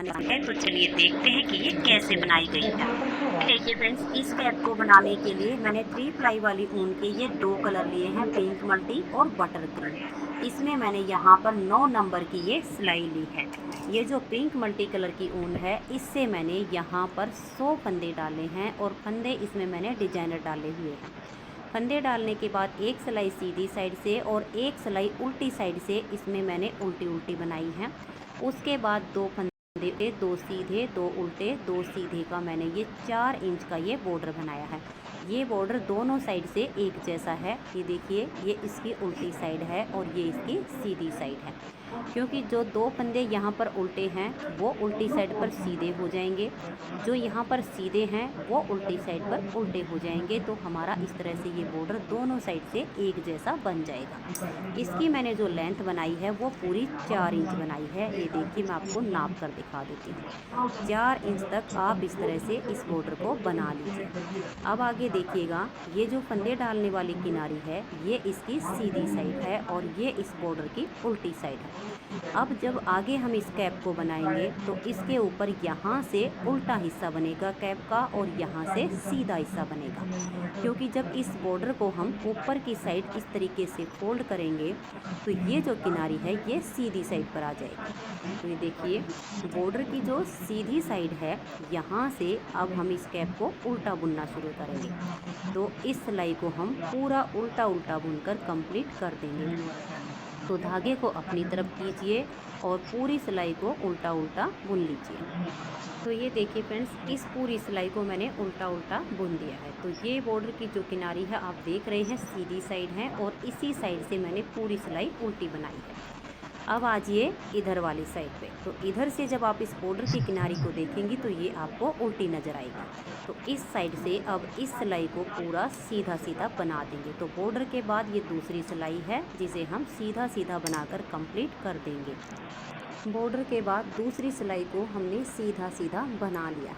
बनाने वाले हैं। तो चलिए देखते हैं कि ये कैसे बनाई गई है। देखिए फ्रेंड्स, इस कैप को बनाने के लिए मैंने 3 प्लाई वाली ऊन के ये 2 कलर लिए हैं, पिंक मल्टी और बटर क्रीम। इसमें मैंने यहाँ पर 9 नंबर की ये सिलाई ली है। ये जो पिंक मल्टी कलर की ऊन है, इससे मैंने यहाँ पर 100 फंदे डाले हैं और फंदे इसमें मैंने डिजाइनर डाले हुए हैं। फंदे डालने के बाद एक सिलाई सीधी साइड से और एक सिलाई उल्टी साइड से इसमें मैंने उल्टी उल्टी बनाई है। उसके बाद 2 फंदे, 2 सीधे, 2 उल्टे, 2 सीधे का मैंने ये 4 इंच का ये बॉर्डर बनाया है। ये बॉर्डर दोनों साइड से एक जैसा है। ये देखिए, ये इसकी उल्टी साइड है और ये इसकी सीधी साइड है। क्योंकि जो 2 फंदे यहाँ पर उल्टे हैं वो उल्टी साइड पर सीधे हो जाएंगे, जो यहाँ पर सीधे हैं वो उल्टी साइड पर उल्टे हो जाएंगे। तो हमारा इस तरह से ये बॉर्डर दोनों साइड से एक जैसा बन जाएगा। इसकी मैंने जो लेंथ बनाई है वो पूरी 4 इंच बनाई है। ये देखिए, मैं आपको नाप कर दिखा देती हूँ। 4 इंच तक आप इस तरह से इस बॉर्डर को बना लीजिए। अब आगे देखिएगा, ये जो फंदे डालने वाली किनारी है ये इसकी सीधी साइड है और ये इस बॉर्डर की उल्टी साइड है। अब जब आगे हम इस कैप को बनाएंगे तो इसके ऊपर यहाँ से उल्टा हिस्सा बनेगा कैप का और यहाँ से सीधा हिस्सा बनेगा। क्योंकि जब इस बॉर्डर को हम ऊपर की साइड इस तरीके से फोल्ड करेंगे तो ये जो किनारी है ये सीधी साइड पर आ जाएगी। तो ये देखिए, बॉर्डर की जो सीधी साइड है यहाँ से अब हम इस कैप को उल्टा बुनना शुरू करेंगे। तो इस सिलाई को हम पूरा उल्टा उल्टा बुनकर कंप्लीट कर देंगे। तो धागे को अपनी तरफ कीजिए और पूरी सिलाई को उल्टा उल्टा बुन लीजिए। तो ये देखिए फ्रेंड्स, इस पूरी सिलाई को मैंने उल्टा उल्टा बुन दिया है। तो ये बॉर्डर की जो किनारी है आप देख रहे हैं सीधी साइड है और इसी साइड से मैंने पूरी सिलाई उल्टी बनाई है। अब आ जाइए इधर वाली साइड पे। तो इधर से जब आप इस बॉर्डर की किनारी को देखेंगी तो ये आपको उल्टी नज़र आएगी। तो इस साइड से अब इस सिलाई को पूरा सीधा सीधा बना देंगे। तो बॉर्डर के बाद ये दूसरी सिलाई है जिसे हम सीधा सीधा बनाकर कंप्लीट कर देंगे। बॉर्डर के बाद दूसरी सिलाई को हमने सीधा सीधा बना लिया।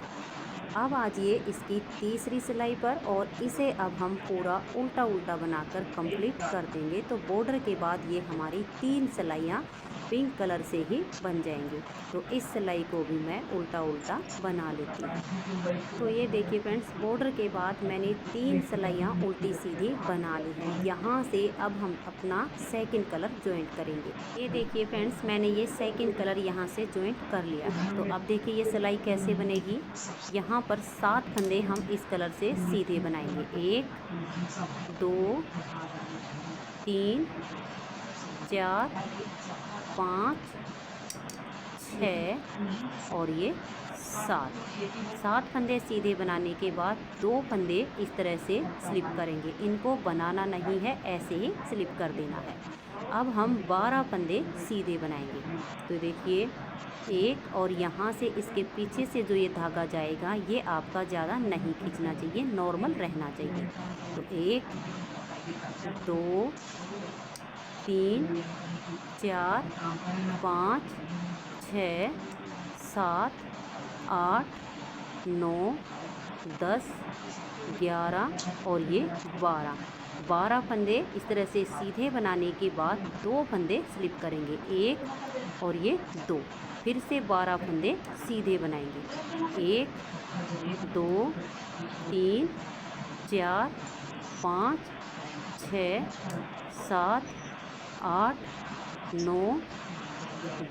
अब आ जाइए इसकी तीसरी सिलाई पर और इसे अब हम पूरा उल्टा उल्टा बनाकर कंप्लीट कर देंगे। तो बॉर्डर के बाद ये हमारी 3 सिलाइयाँ पिंक कलर से ही बन जाएंगी। तो इस सिलाई को भी मैं उल्टा उल्टा बना लेती हूँ। तो ये देखिए फ्रेंड्स, बॉर्डर के बाद मैंने 3 सिलाइयाँ उल्टी सीधी बना ली हैं। यहाँ से अब हम अपना सेकंड कलर ज्वाइंट करेंगे। ये देखिए फ्रेंड्स, मैंने ये सेकंड कलर यहाँ से ज्वाइंट कर लिया है। तो अब देखिए ये सिलाई कैसे बनेगी। यहाँ पर 7 फंदे हम इस कलर से सीधे बनाएंगे। 1 2 3 4 5 6 और ये 7 फंदे सीधे बनाने के बाद 2 फंदे इस तरह से स्लिप करेंगे। इनको बनाना नहीं है, ऐसे ही स्लिप कर देना है। अब हम 12 फंदे सीधे बनाएंगे। तो देखिए, एक और यहाँ से इसके पीछे से जो ये धागा जाएगा ये आपका ज़्यादा नहीं खींचना चाहिए, नॉर्मल रहना चाहिए। तो 1 2 3 4 5 6 7 8 9 10 11 और ये 12 फंदे इस तरह से सीधे बनाने के बाद 2 फंदे स्लिप करेंगे, 1 और ये 2। फिर से 12 फंदे सीधे बनाएंगे, 1 2 3 4 5 6 7 8 9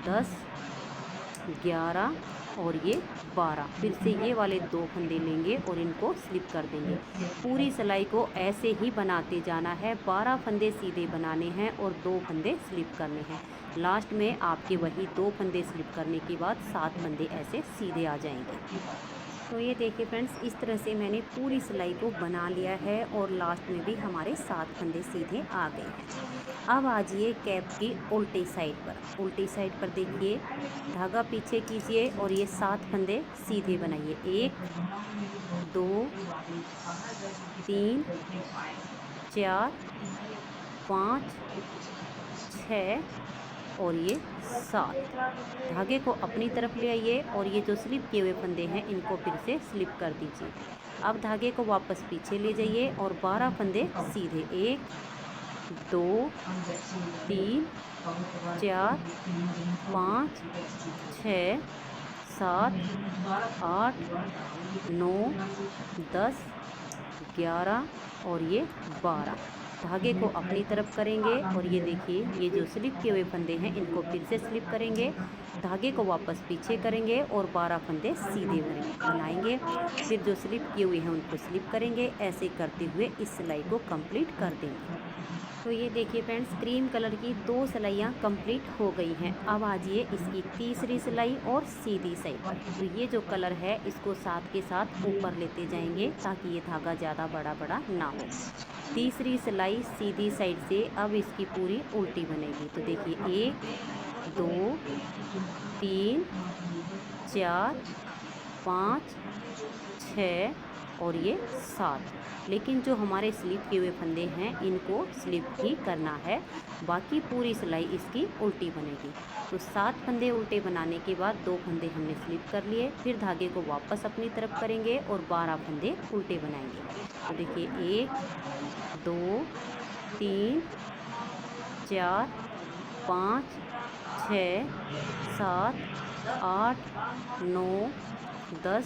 10 11 और ये 12। फिर से ये वाले 2 फंदे लेंगे और इनको स्लिप कर देंगे। पूरी सिलाई को ऐसे ही बनाते जाना है। 12 फंदे सीधे बनाने हैं और 2 फंदे स्लिप करने हैं। लास्ट में आपके वही 2 फंदे स्लिप करने के बाद 7 फंदे ऐसे सीधे आ जाएंगे। तो ये देखिए फ्रेंड्स, इस तरह से मैंने पूरी सिलाई को बना लिया है और लास्ट में भी हमारे 7 फंदे सीधे आ गए हैं। अब आ जाइए कैप की उल्टी साइड पर। उल्टी साइड पर देखिए, धागा पीछे कीजिए और ये 7 फंदे सीधे बनाइए। 1 2 3 4 5 6 और ये 7। धागे को अपनी तरफ ले आइए और ये जो स्लिप किए हुए फंदे हैं इनको फिर से स्लिप कर दीजिए। अब धागे को वापस पीछे ले जाइए और 12 फंदे सीधे, 1 2 3 4 5 6 7, 8, 9, 10, 11 और ये 12। धागे को अपनी तरफ करेंगे और ये देखिए ये जो स्लिप किए हुए फंदे हैं इनको फिर से स्लिप करेंगे, धागे को वापस पीछे करेंगे और 12 फंदे सीधे बनाएंगे। फिर जो स्लिप किए हुए हैं उनको स्लिप करेंगे। ऐसे करते हुए इस सिलाई को कंप्लीट कर देंगे। तो ये देखिए फ्रेंड्स, क्रीम कलर की 2 सिलाइयाँ कंप्लीट हो गई हैं। अब आ जाइए इसकी तीसरी सिलाई और सीधी साइड पर। तो ये जो कलर है इसको साथ के साथ ऊपर लेते जाएंगे ताकि ये धागा ज़्यादा बड़ा बड़ा ना हो। तीसरी सिलाई सीधी साइड से अब इसकी पूरी उल्टी बनेगी। तो देखिए 1, 2, 3, 4, 5, 6 और ये 7। लेकिन जो हमारे स्लिप किए हुए फंदे हैं इनको स्लिप ही करना है, बाकी पूरी सिलाई इसकी उल्टी बनेगी। तो 7 फंदे उल्टे बनाने के बाद 2 फंदे हमने स्लिप कर लिए, फिर धागे को वापस अपनी तरफ करेंगे और 12 फंदे उल्टे बनाएंगे। तो देखिए 1, 2, 3, 4, 5, 6, 7, 8, 9, 10,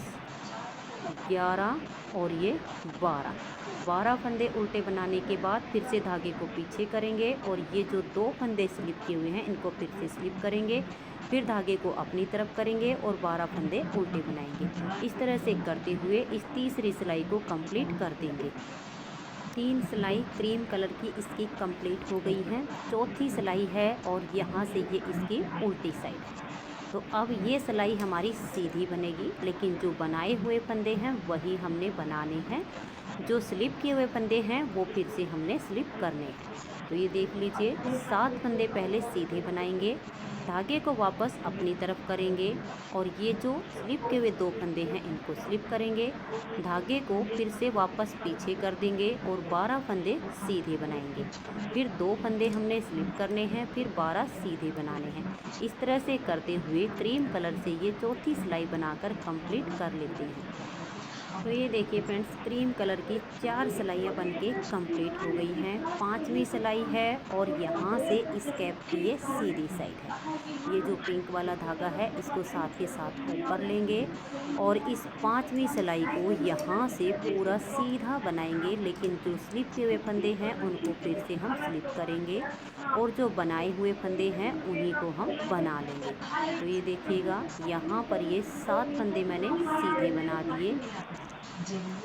11 और ये 12 फंदे उल्टे बनाने के बाद फिर से धागे को पीछे करेंगे और ये जो 2 फंदे स्लिप किए हुए हैं इनको फिर से स्लिप करेंगे, फिर धागे को अपनी तरफ करेंगे और 12 फंदे उल्टे बनाएंगे। इस तरह से करते हुए इस तीसरी सिलाई को कंप्लीट कर देंगे। 3 सिलाई क्रीम कलर की इसकी कंप्लीट हो गई है। चौथी सिलाई है और यहाँ से ये इसकी उल्टी साइड है। तो अब ये सिलाई हमारी सीधी बनेगी, लेकिन जो बनाए हुए फंदे हैं वही हमने बनाने हैं। जो स्लिप किए हुए फंदे हैं वो फिर से हमने स्लिप करने हैं। तो ये देख लीजिए 7 फंदे पहले सीधे बनाएंगे, धागे को वापस अपनी तरफ करेंगे और ये जो स्लिप किए हुए 2 फंदे हैं इनको स्लिप करेंगे, धागे को फिर से वापस पीछे कर देंगे और 12 फंदे सीधे बनाएंगे। फिर 2 फंदे हमने स्लिप करने हैं, फिर 12 सीधे बनाने हैं। इस तरह से करते हुए क्रीम कलर से ये चौथी सिलाई बनाकर कंप्लीट कर लेते हैं। तो ये देखिए फ्रेंड्स, क्रीम कलर की 4 सिलाइयाँ बनके कंप्लीट हो गई हैं। 5वीं सिलाई है और यहाँ से इस कैप की ये सीधी साइड है। ये जो पिंक वाला धागा है इसको साथ के साथ ऊपर लेंगे और इस 5वीं सिलाई को यहाँ से पूरा सीधा बनाएंगे, लेकिन जो स्लिप किए हुए फंदे हैं उनको फिर से हम स्लिप करेंगे और जो बनाए हुए फंदे हैं उन्हीं को हम बना लेंगे। तो ये देखिएगा यहाँ पर ये 7 फंदे मैंने सीधे बना दिए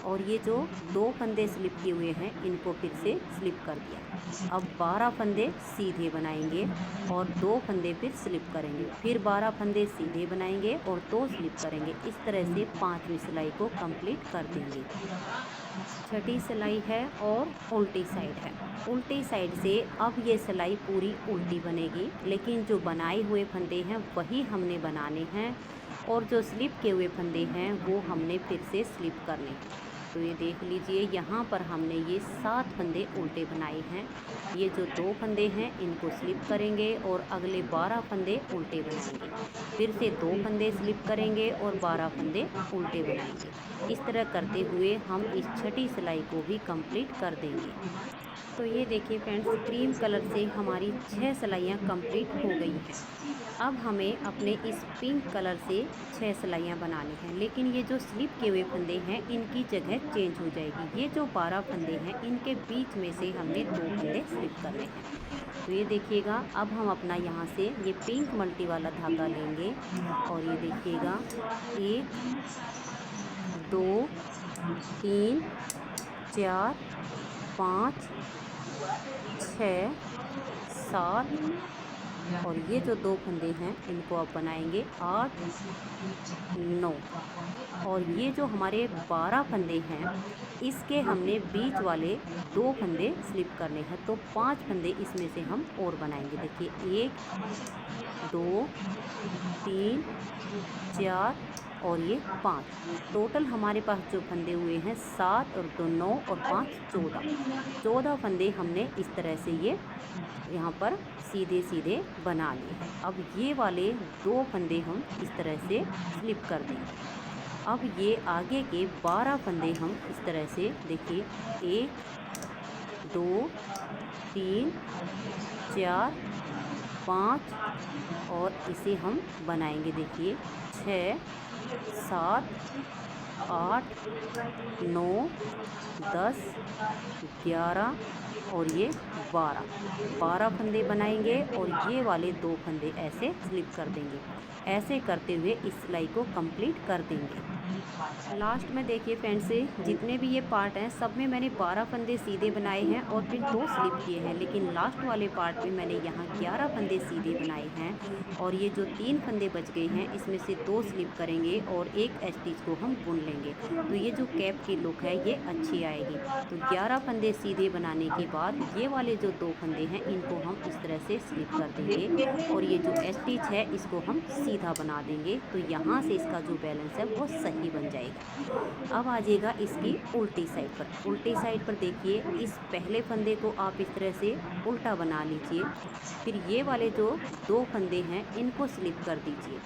और ये जो 2 फंदे स्लिप किए हुए हैं इनको फिर से स्लिप कर दिया। अब 12 फंदे सीधे बनाएंगे और 2 फंदे फिर स्लिप करेंगे, फिर 12 फंदे सीधे बनाएंगे और 2 स्लिप करेंगे। इस तरह से 5वीं सिलाई को कंप्लीट कर देंगे। 6ठी सिलाई है और उल्टी साइड है। उल्टी साइड से अब ये सिलाई पूरी उल्टी बनेगी, लेकिन जो बनाए हुए फंदे हैं वही हमने बनाने हैं और जो स्लिप किए हुए फंदे हैं वो हमने फिर से स्लिप करने हैं। तो ये देख लीजिए यहाँ पर हमने ये 7 फंदे उल्टे बनाए हैं। ये जो 2 फंदे हैं इनको स्लिप करेंगे और अगले 12 फंदे उल्टे बनाएंगे, फिर से 2 फंदे स्लिप करेंगे और 12 फंदे उल्टे बनाएंगे। इस तरह करते हुए हम इस 6ठी सिलाई को भी कंप्लीट कर देंगे। तो ये देखिए फ्रेंड्स, क्रीम कलर से हमारी 6 सिलाइयाँ कंप्लीट हो गई हैं। अब हमें अपने इस पिंक कलर से 6 सिलाइयाँ बनानी हैं, लेकिन ये जो स्लिप किए हुए फंदे हैं इनकी जगह चेंज हो जाएगी। ये जो 12 फंदे हैं इनके बीच में से हमने 2 फंदे स्लिप करने हैं। तो ये देखिएगा अब हम अपना यहाँ से ये पिंक मल्टी वाला धागा लेंगे और ये देखिएगा 1, 2, 3, 4, 5, 6, 7 और ये जो 2 फंदे हैं इनको आप बनाएंगे 8, 9 और ये जो हमारे 12 फंदे हैं इसके हमने बीच वाले 2 फंदे स्लिप करने हैं। तो 5 फंदे इसमें से हम और बनाएंगे। देखिए 1, 2, 3, 4 और ये 5। टोटल हमारे पास जो फंदे हुए हैं 7 और 2 9 और 5 14 फंदे हमने इस तरह से ये यहाँ पर सीधे सीधे बना लिए हैं। अब ये वाले 2 फंदे हम इस तरह से स्लिप कर देंगे। अब ये आगे के 12 फंदे हम इस तरह से देखिए 1, 2, 3, 4, 5 और इसे हम बनाएंगे देखिए 6, 7, 8, 9, 10, 11 और ये 12 फंदे बनाएंगे और ये वाले 2 फंदे ऐसे स्लिप कर देंगे। ऐसे करते हुए इस सिलाई को कंप्लीट कर देंगे। लास्ट में देखिए फ्रेंड्स, जितने भी ये पार्ट हैं सब में मैंने 12 फंदे सीधे बनाए हैं और फिर 2 स्लिप किए हैं, लेकिन लास्ट वाले पार्ट में मैंने यहाँ 11 फंदे सीधे बनाए हैं और ये जो 3 फंदे बच गए हैं इसमें से 2 स्लिप करेंगे और एक स्टिच को हम बुन लेंगे। तो ये जो कैप की लुक है ये अच्छी आएगी। तो 11 फंदे सीधे बनाने के बाद ये वाले जो 2 फंदे हैं इनको हम इस तरह से स्लिप कर देंगे और ये जो स्टिच है इसको हम सीधा बना देंगे। तो यहाँ से इसका जो बैलेंस है वो सही बन जाएगा। अब आ जाएगा इसकी उल्टी साइड पर। उल्टी साइड पर देखिए, इस पहले फंदे को आप इस तरह से उल्टा बना लीजिए, फिर ये वाले जो 2 फंदे हैं इनको स्लिप कर दीजिए,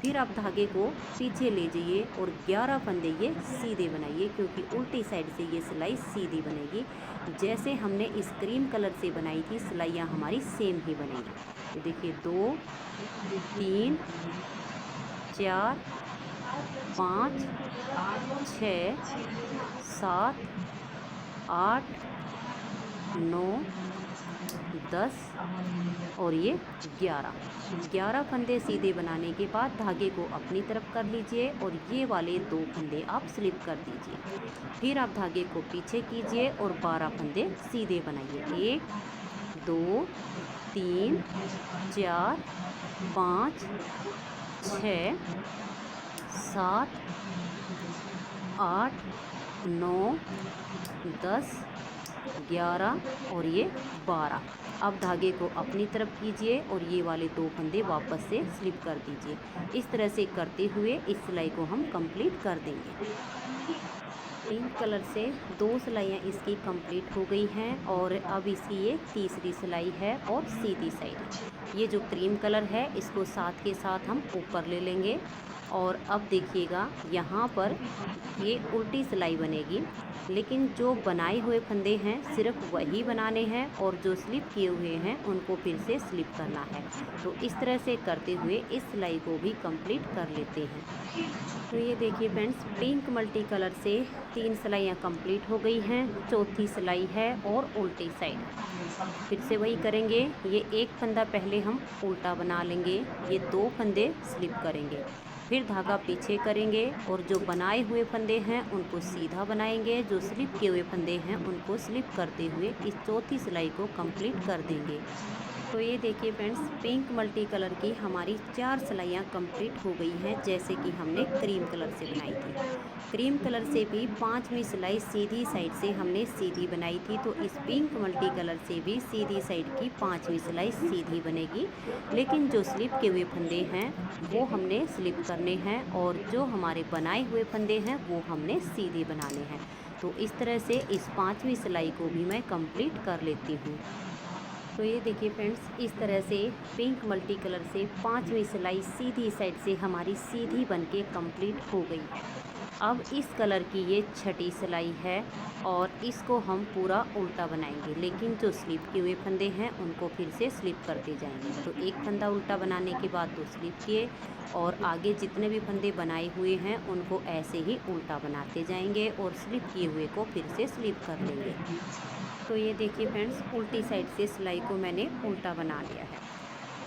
फिर आप धागे को पीछे ले जाइए और 11 फंदे ये सीधे बनाइए, क्योंकि उल्टी साइड से ये सिलाई सीधी बनेगी। जैसे हमने इस क्रीम कलर से बनाई थी सिलाइयाँ हमारी सेम ही बनेगी। तो देखिए 2, 3, 4, 5, 6, 7, 8, 9, 10 और ये 11 फंदे सीधे बनाने के बाद धागे को अपनी तरफ कर लीजिए और ये वाले 2 फंदे आप स्लिप कर दीजिए। फिर आप धागे को पीछे कीजिए और 12 फंदे सीधे बनाइए। 1, 2, 3, 4, 5, 6, 7, 8, 9, 10, 11 और ये 12। अब धागे को अपनी तरफ कीजिए और ये वाले 2 फंदे वापस से स्लिप कर दीजिए। इस तरह से करते हुए इस सिलाई को हम कंप्लीट कर देंगे। पिंक कलर से 2 सिलाइयाँ इसकी कंप्लीट हो गई हैं और अब इसकी ये तीसरी सिलाई है और सीधी साइड। ये जो क्रीम कलर है इसको साथ के साथ हम ऊपर ले लेंगे और अब देखिएगा यहाँ पर ये उल्टी सिलाई बनेगी, लेकिन जो बनाए हुए फंदे हैं सिर्फ वही बनाने हैं और जो स्लिप किए हुए हैं उनको फिर से स्लिप करना है। तो इस तरह से करते हुए इस सिलाई को भी कंप्लीट कर लेते हैं। तो ये देखिए फ्रेंड्स, पिंक मल्टी कलर से 3 सिलाइयाँ कंप्लीट हो गई हैं, चौथी सिलाई है और उल्टी साइड। फिर से वही करेंगे, ये एक फंदा पहले हम उल्टा बना लेंगे, ये 2 फंदे स्लिप करेंगे, फिर धागा पीछे करेंगे और जो बनाए हुए फंदे हैं उनको सीधा बनाएंगे, जो स्लिप किए हुए फंदे हैं उनको स्लिप करते हुए इस चौथी सिलाई को कंप्लीट कर देंगे। तो ये देखिए फ्रेंड्स, पिंक मल्टी कलर की हमारी 4 सिलाइयाँ कंप्लीट हो गई हैं, जैसे कि हमने क्रीम कलर से बनाई थी। क्रीम कलर से भी 5वीं सिलाई सीधी साइड से हमने सीधी बनाई थी, तो इस पिंक मल्टी कलर से भी सीधी साइड की 5वीं सिलाई सीधी बनेगी, लेकिन जो स्लिप के हुए फंदे हैं वो हमने स्लिप करने हैं और जो हमारे बनाए हुए फंदे हैं वो हमने सीधे बनाने हैं। तो इस तरह से इस 5वीं सिलाई को भी मैं कंप्लीट कर लेती हूँ। तो ये देखिए फ्रेंड्स, इस तरह से पिंक मल्टी कलर से 5वीं सिलाई सीधी साइड से हमारी सीधी बनके कंप्लीट हो गई। अब इस कलर की ये 6ठी सिलाई है और इसको हम पूरा उल्टा बनाएंगे, लेकिन जो स्लिप किए हुए फंदे हैं उनको फिर से स्लिप करते जाएंगे। तो एक फंदा उल्टा बनाने के बाद 2 स्लिप किए और आगे जितने भी फंदे बनाए हुए हैं उनको ऐसे ही उल्टा बनाते जाएंगे और स्लिप किए हुए को फिर से स्लिप कर लेंगे। तो ये देखिए फ्रेंड्स, उल्टी साइड से सिलाई को मैंने उल्टा बना लिया है।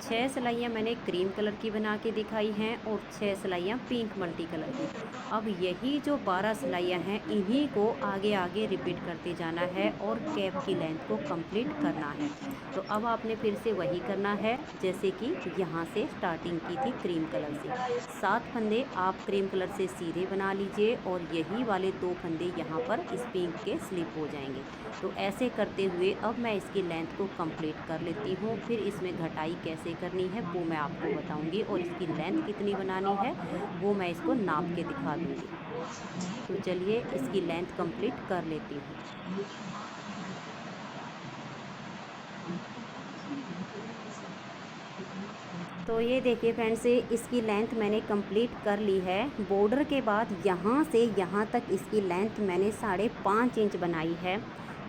6 सिलाइयाँ मैंने क्रीम कलर की बना के दिखाई हैं और 6 सिलाइयाँ पिंक मल्टी कलर की। अब यही जो 12 सिलाइयाँ हैं इन्हीं को आगे आगे रिपीट करते जाना है और कैप की लेंथ को कंप्लीट करना है। तो अब आपने फिर से वही करना है जैसे कि यहाँ से स्टार्टिंग की थी क्रीम कलर से। 7 फंदे आप क्रीम कलर से सीधे बना लीजिए और यही वाले 2 फंदे यहाँ पर इस पिंक के स्लिप हो जाएंगे। तो ऐसे करते हुए अब मैं इसकी लेंथ को कंप्लीट कर लेती हूँ। फिर इसमें घटाई कैसे करनी है वो मैं आपको बताऊंगी और इसकी लेंथ कितनी बनानी है वो मैं इसको नाप के दिखा दूंगी। तो चलिए इसकी लेंथ कंप्लीट कर लेती हूँ। तो ये देखिए फ्रेंड्स, इसकी लेंथ मैंने कंप्लीट कर ली है। बॉर्डर के बाद यहाँ से यहाँ तक इसकी लेंथ मैंने 5.5 इंच बनाई है।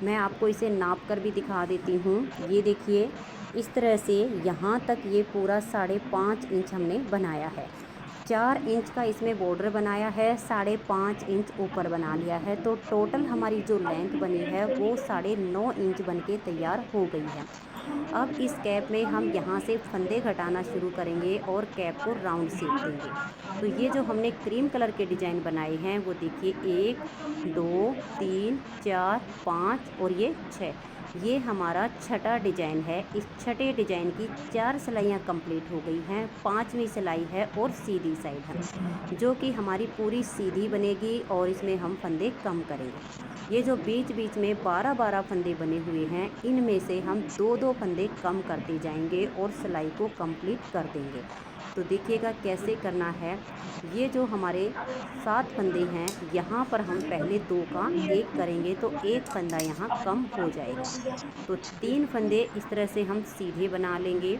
मैं आपको इसे नाप कर भी दिखा देती हूँ। ये देखिए, इस तरह से यहाँ तक ये पूरा 5.5 इंच हमने बनाया है। 4 इंच का इसमें बॉर्डर बनाया है, 5.5 इंच ऊपर बना लिया है। तो टोटल हमारी जो लेंथ बनी है वो 9.5 इंच बन के तैयार हो गई है। अब इस कैप में हम यहाँ से फंदे घटाना शुरू करेंगे और कैप को राउंड शेप देंगे। तो ये जो हमने क्रीम कलर के डिज़ाइन बनाए हैं वो देखिए 1 2 3 4 5 और ये 6, ये हमारा छठा डिजाइन है। इस छठे डिजाइन की 4 सिलाइयाँ कंप्लीट हो गई हैं, 5वीं सिलाई है और सीधी साइड है जो कि हमारी पूरी सीधी बनेगी और इसमें हम फंदे कम करेंगे। ये जो बीच बीच में 12-12 फंदे बने हुए हैं इनमें से हम 2-2 फंदे कम करते जाएंगे और सिलाई को कंप्लीट कर देंगे। तो देखिएगा कैसे करना है। ये जो हमारे 7 फंदे हैं यहाँ पर हम पहले 2 का 1 करेंगे तो 1 फंदा यहाँ कम हो जाएगा। तो 3 फंदे इस तरह से हम सीधे बना लेंगे,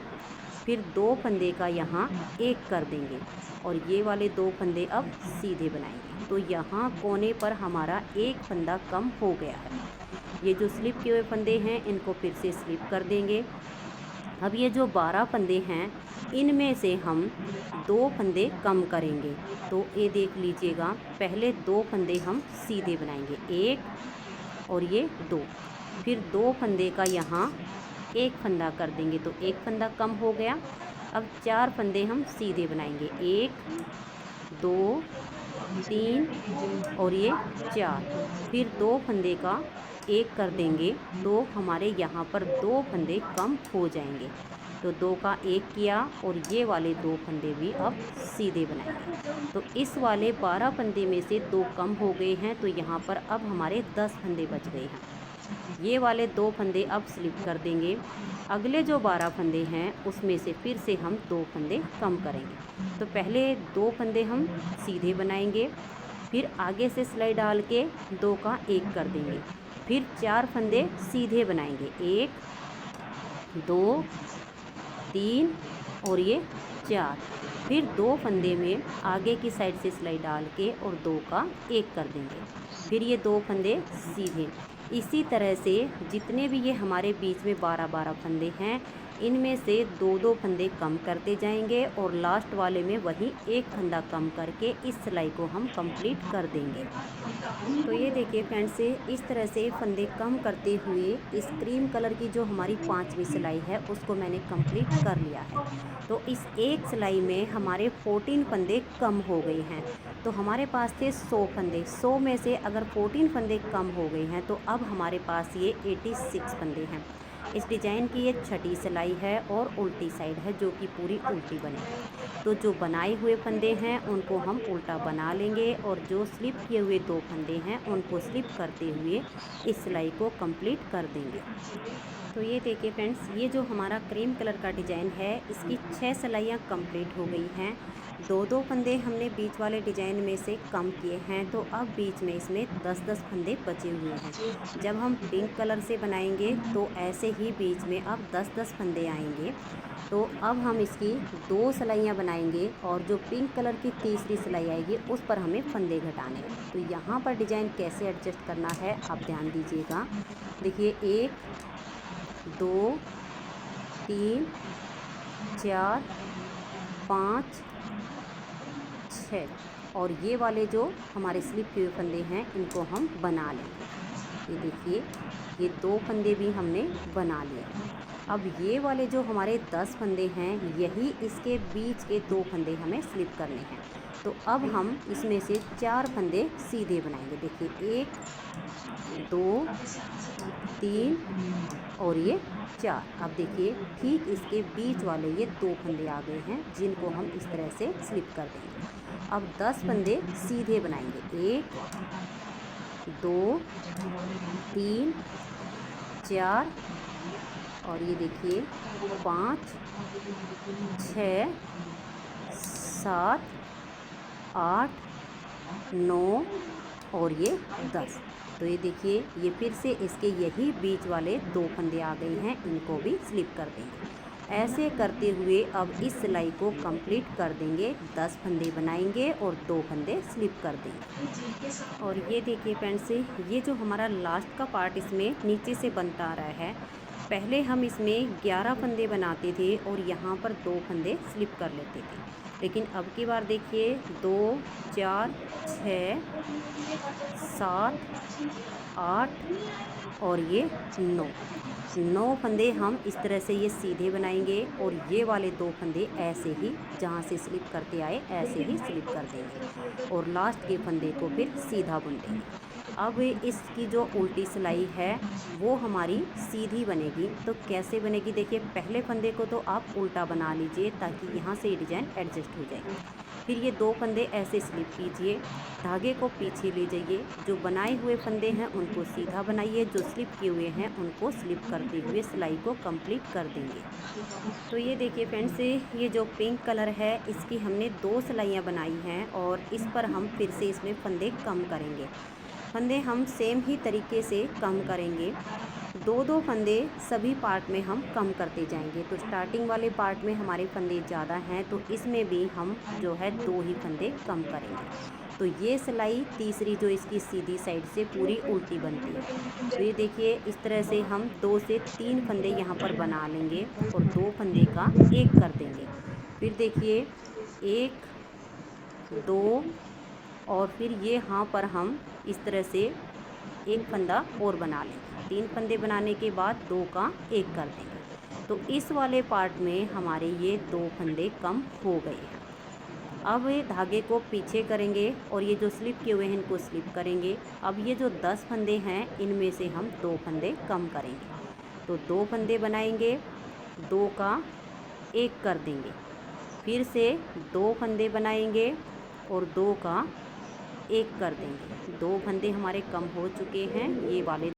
फिर 2 फंदे का यहाँ 1 कर देंगे और ये वाले 2 फंदे अब सीधे बनाएंगे। तो यहाँ कोने पर हमारा 1 फंदा कम हो गया है। ये जो स्लिप किए हुए फंदे हैं इनको फिर से स्लिप कर देंगे। अब ये जो 12 फंदे हैं इनमें से हम 2 फंदे कम करेंगे। तो ये देख लीजिएगा, पहले 2 फंदे हम सीधे बनाएंगे, 1 और ये 2, फिर 2 फंदे का यहाँ 1 फंदा कर देंगे तो 1 फंदा कम हो गया। अब 4 फंदे हम सीधे बनाएंगे, 1 2 3 और ये 4, फिर 2 फंदे का 1 कर देंगे तो हमारे यहाँ पर 2 फंदे कम हो जाएंगे। तो 2 का 1 किया और ये वाले 2 फंदे भी अब सीधे बनाएंगे। तो इस वाले 12 फंदे में से 2 कम हो गए हैं तो यहाँ पर अब हमारे 10 फंदे बच गए हैं। ये वाले 2 फंदे अब स्लिप कर देंगे। अगले जो 12 फंदे हैं उसमें से फिर से हम 2 फंदे कम करेंगे। तो पहले 2 फंदे हम सीधे बनाएंगे, फिर आगे से सिलाई डाल के 2 का 1 कर देंगे, फिर 4 फंदे सीधे बनाएंगे, 1 2 3 और ये 4, फिर 2 फंदे में आगे की साइड से सिलाई डाल के और 2 का 1 कर देंगे, फिर ये 2 फंदे सीधे। इसी तरह से जितने भी ये हमारे बीच में 12-12 फंदे हैं इनमें से 2-2 फंदे कम करते जाएंगे और लास्ट वाले में वही 1 फंदा कम करके इस सिलाई को हम कंप्लीट कर देंगे। तो ये देखिए फ्रेंड्स, इस तरह से फंदे कम करते हुए इस क्रीम कलर की जो हमारी 5वीं सिलाई है उसको मैंने कंप्लीट कर लिया है। तो इस एक सिलाई में हमारे 14 फंदे कम हो गए हैं। तो हमारे पास थे 100 फंदे, 100 में से अगर 14 फंदे कम हो गए हैं तो अब हमारे पास ये 86 फंदे हैं। इस डिज़ाइन की ये छठी सिलाई है और उल्टी साइड है जो कि पूरी उल्टी बनेगी। तो जो बनाए हुए फंदे हैं उनको हम उल्टा बना लेंगे और जो स्लिप किए हुए 2 फंदे हैं उनको स्लिप करते हुए इस सिलाई को कंप्लीट कर देंगे। तो ये देखिए फ्रेंड्स, ये जो हमारा क्रीम कलर का डिज़ाइन है इसकी 6 सिलाइयाँ कंप्लीट हो गई हैं। 2-2 फंदे हमने बीच वाले डिज़ाइन में से कम किए हैं तो अब बीच में इसमें 10-10 फंदे बचे हुए हैं। जब हम पिंक कलर से बनाएंगे तो ऐसे ही बीच में अब 10-10 फंदे आएंगे। तो अब हम इसकी 2 सिलाइयाँ बनाएंगे और जो पिंक कलर की तीसरी सिलाई आएगी उस पर हमें फंदे घटाने हैं। तो यहाँ पर डिज़ाइन कैसे एडजस्ट करना है आप ध्यान दीजिएगा। देखिए 1 2 3 4 5 6 और ये वाले जो हमारे स्लिप के हुए फंदे हैं इनको हम बना लेंगे। ये देखिए, ये 2 फंदे भी हमने बना लिए। अब ये वाले जो हमारे 10 फंदे हैं यही इसके बीच के 2 फंदे हमें स्लिप करने हैं। तो अब हम इसमें से 4 फंदे सीधे बनाएंगे। देखिए 1 2 3 और ये 4। अब देखिए ठीक इसके बीच वाले ये 2 फंदे आ गए हैं जिनको हम इस तरह से स्लिप कर देंगे। अब 10 फंदे सीधे बनाएंगे, 1 2 3 4 और ये देखिए 5 6 7 8 9 और ये 10। तो ये देखिए ये फिर से इसके यही बीच वाले 2 फंदे आ गए हैं, इनको भी स्लिप कर देंगे। ऐसे करते हुए अब इस सिलाई को कंप्लीट कर देंगे। 10 फंदे बनाएंगे और 2 फंदे स्लिप कर देंगे। और ये देखिए फ्रेंड्स, ये जो हमारा लास्ट का पार्ट इसमें नीचे से बनता आ रहा है। पहले हम इसमें 11 फंदे बनाते थे और यहाँ पर 2 फंदे स्लिप कर लेते थे। लेकिन अब की बार देखिए 2 4 6 7 8 और ये 9 फंदे हम इस तरह से ये सीधे बनाएंगे और ये वाले 2 फंदे ऐसे ही जहाँ से स्लिप करते आए ऐसे ही स्लिप कर देंगे और लास्ट के फंदे को फिर सीधा बुन देंगे। अब इसकी जो उल्टी सिलाई है वो हमारी सीधी बनेगी। तो कैसे बनेगी देखिए, पहले फंदे को तो आप उल्टा बना लीजिए ताकि यहाँ से ये डिजाइन एडजस्ट हो जाए। फिर ये 2 फंदे ऐसे स्लिप कीजिए, धागे को पीछे ले जाइए, जो बनाए हुए फंदे हैं उनको सीधा बनाइए, जो स्लिप किए हुए हैं उनको स्लिप करते हुए सिलाई को कंप्लीट कर देंगे। तो ये देखिए फ्रेंड्स, ये जो पिंक कलर है इसकी हमने 2 सिलाइयाँ बनाई हैं और इस पर हम फिर से इसमें फंदे कम करेंगे। फंदे हम सेम ही तरीके से कम करेंगे, 2-2 फंदे सभी पार्ट में हम कम करते जाएंगे। तो स्टार्टिंग वाले पार्ट में हमारे फंदे ज़्यादा हैं तो इसमें भी हम जो है 2 ही फंदे कम करेंगे। तो ये सिलाई तीसरी जो इसकी सीधी साइड से पूरी उल्टी बनती है। तो ये देखिए इस तरह से हम 2 से 3 फंदे यहाँ पर बना लेंगे और 2 फंदे का 1 कर देंगे। फिर देखिए 1 2 और फिर ये यहाँ पर हम इस तरह से एक फंदा और बना लेंगे। 3 फंदे बनाने के बाद 2 का 1 कर देंगे। तो इस वाले पार्ट में हमारे ये 2 फंदे कम हो गए हैं। अब ये धागे को पीछे करेंगे और ये जो स्लिप किए हुए हैं इनको स्लिप करेंगे। अब ये जो 10 फंदे हैं इनमें से हम 2 फंदे कम करेंगे। तो 2 फंदे बनाएंगे, 2 का 1 कर देंगे, फिर से 2 फंदे बनाएंगे और 2 का 1 कर देंगे। 2 फंदे हमारे कम हो चुके हैं, ये वाले